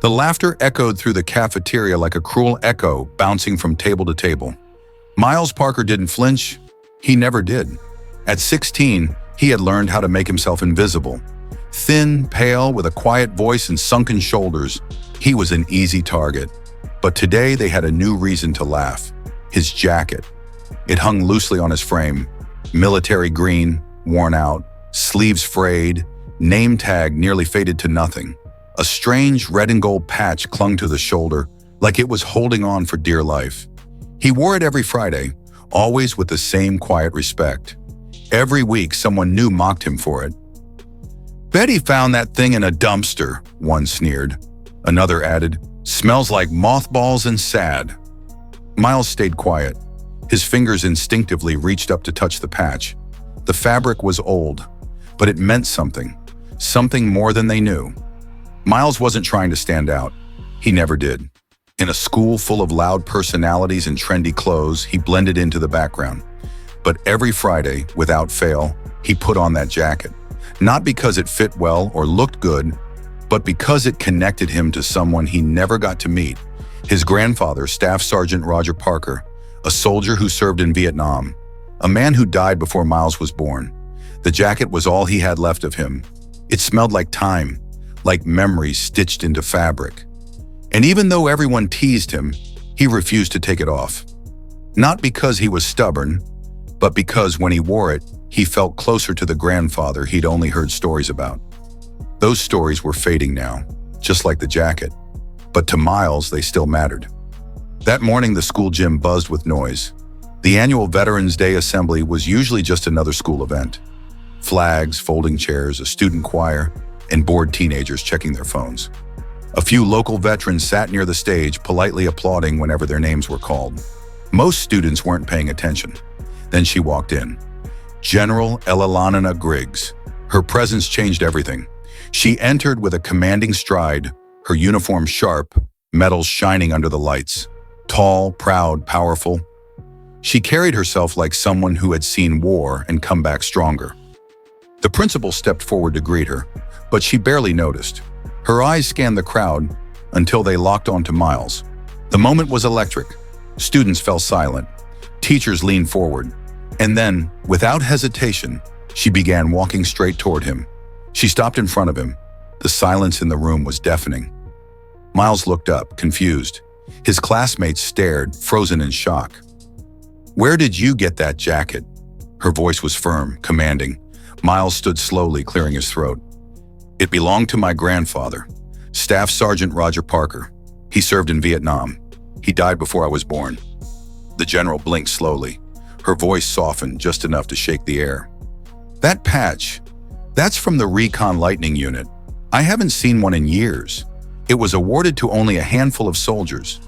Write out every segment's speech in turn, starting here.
The laughter echoed through the cafeteria like a cruel echo bouncing from table to table. Miles Parker didn't flinch. He never did. At 16, he had learned how to make himself invisible. Thin, pale, with a quiet voice and sunken shoulders, he was an easy target. But today they had a new reason to laugh. His jacket. It hung loosely on his frame. Military green, worn out, sleeves frayed, name tag nearly faded to nothing. A strange red and gold patch clung to the shoulder, like it was holding on for dear life. He wore it every Friday, always with the same quiet respect. Every week, someone new mocked him for it. "Betty found that thing in a dumpster," one sneered. Another added, "Smells like mothballs and sad." Miles stayed quiet. His fingers instinctively reached up to touch the patch. The fabric was old, but it meant something more than they knew. Miles wasn't trying to stand out. He never did. In a school full of loud personalities and trendy clothes, he blended into the background. But every Friday, without fail, he put on that jacket. Not because it fit well or looked good, but because it connected him to someone he never got to meet. His grandfather, Staff Sergeant Roger Parker, a soldier who served in Vietnam, a man who died before Miles was born. The jacket was all he had left of him. It smelled like time, like memories stitched into fabric. And even though everyone teased him, he refused to take it off. Not because he was stubborn, but because when he wore it, he felt closer to the grandfather he'd only heard stories about. Those stories were fading now, just like the jacket. But to Miles, they still mattered. That morning, the school gym buzzed with noise. The annual Veterans Day Assembly was usually just another school event. Flags, folding chairs, a student choir, and bored teenagers checking their phones. A few local veterans sat near the stage, politely applauding whenever their names were called. Most students weren't paying attention. Then she walked in. General Elalana Griggs. Her presence changed everything. She entered with a commanding stride, her uniform sharp, medals shining under the lights. Tall, proud, powerful. She carried herself like someone who had seen war and come back stronger. The principal stepped forward to greet her, but she barely noticed. Her eyes scanned the crowd until they locked onto Miles. The moment was electric. Students fell silent. Teachers leaned forward. And then, without hesitation, she began walking straight toward him. She stopped in front of him. The silence in the room was deafening. Miles looked up, confused. His classmates stared, frozen in shock. "Where did you get that jacket?" Her voice was firm, commanding. Miles stood slowly, clearing his throat. "It belonged to my grandfather, Staff Sergeant Roger Parker. He served in Vietnam. He died before I was born." The general blinked slowly. Her voice softened just enough to shake the air. "That patch, that's from the Recon Lightning Unit. I haven't seen one in years. It was awarded to only a handful of soldiers.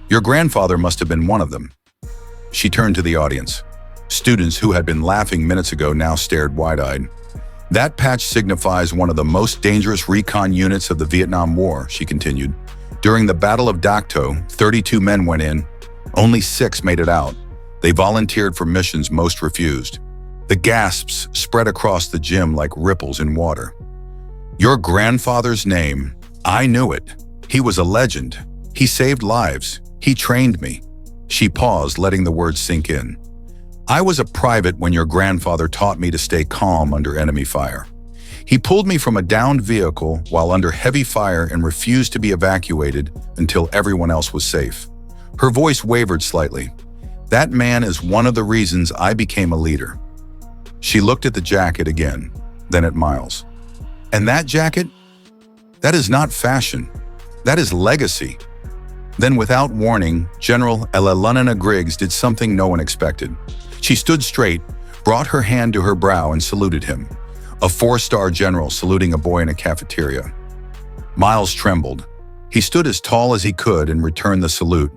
Your grandfather must have been one of them." She turned to the audience. Students who had been laughing minutes ago now stared wide-eyed. "That patch signifies one of the most dangerous recon units of the Vietnam War," she continued. "During the Battle of Dak To, 32 men went in. Only 6 made it out. They volunteered for missions most refused." The gasps spread across the gym like ripples in water. "Your grandfather's name, I knew it. He was a legend. He saved lives. He trained me." She paused, letting the words sink in. "I was a private when your grandfather taught me to stay calm under enemy fire. He pulled me from a downed vehicle while under heavy fire and refused to be evacuated until everyone else was safe." Her voice wavered slightly. "That man is one of the reasons I became a leader." She looked at the jacket again, then at Miles. "And that jacket? That is not fashion. That is legacy." Then, without warning, General Elalana Griggs did something no one expected. She stood straight, brought her hand to her brow and saluted him. A 4-star general saluting a boy in a cafeteria. Miles trembled. He stood as tall as he could and returned the salute,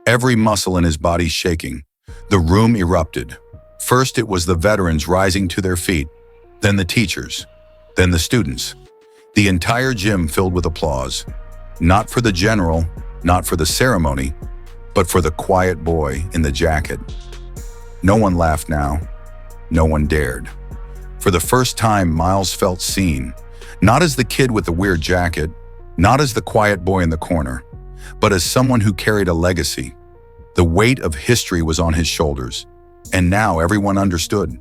every muscle in his body shaking. The room erupted. First, it was the veterans rising to their feet, then the teachers, then the students. The entire gym filled with applause. Not for the general, not for the ceremony, but for the quiet boy in the jacket. No one laughed now. No one dared. For the first time, Miles felt seen, not as the kid with the weird jacket, not as the quiet boy in the corner, but as someone who carried a legacy. The weight of history was on his shoulders, and now everyone understood.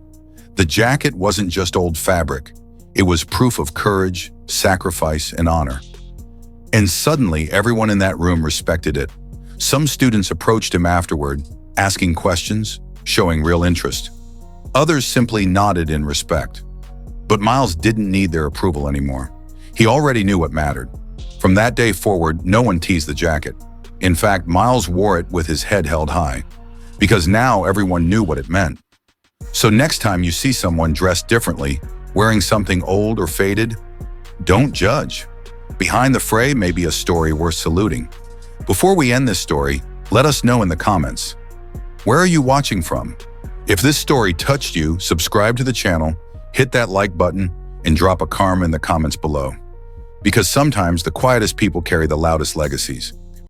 The jacket wasn't just old fabric. It was proof of courage, sacrifice, and honor. And suddenly, everyone in that room respected it. Some students approached him afterward, asking questions, showing real interest. Others simply nodded in respect. But Miles didn't need their approval anymore. He already knew what mattered. From that day forward, no one teased the jacket. In fact, Miles wore it with his head held high, because now everyone knew what it meant. So next time you see someone dressed differently, wearing something old or faded, don't judge. Behind the fray may be a story worth saluting. Before we end this story, let us know in the comments. Where are you watching from? If this story touched you, subscribe to the channel, hit that like button, and drop a karma in the comments below. Because sometimes the quietest people carry the loudest legacies.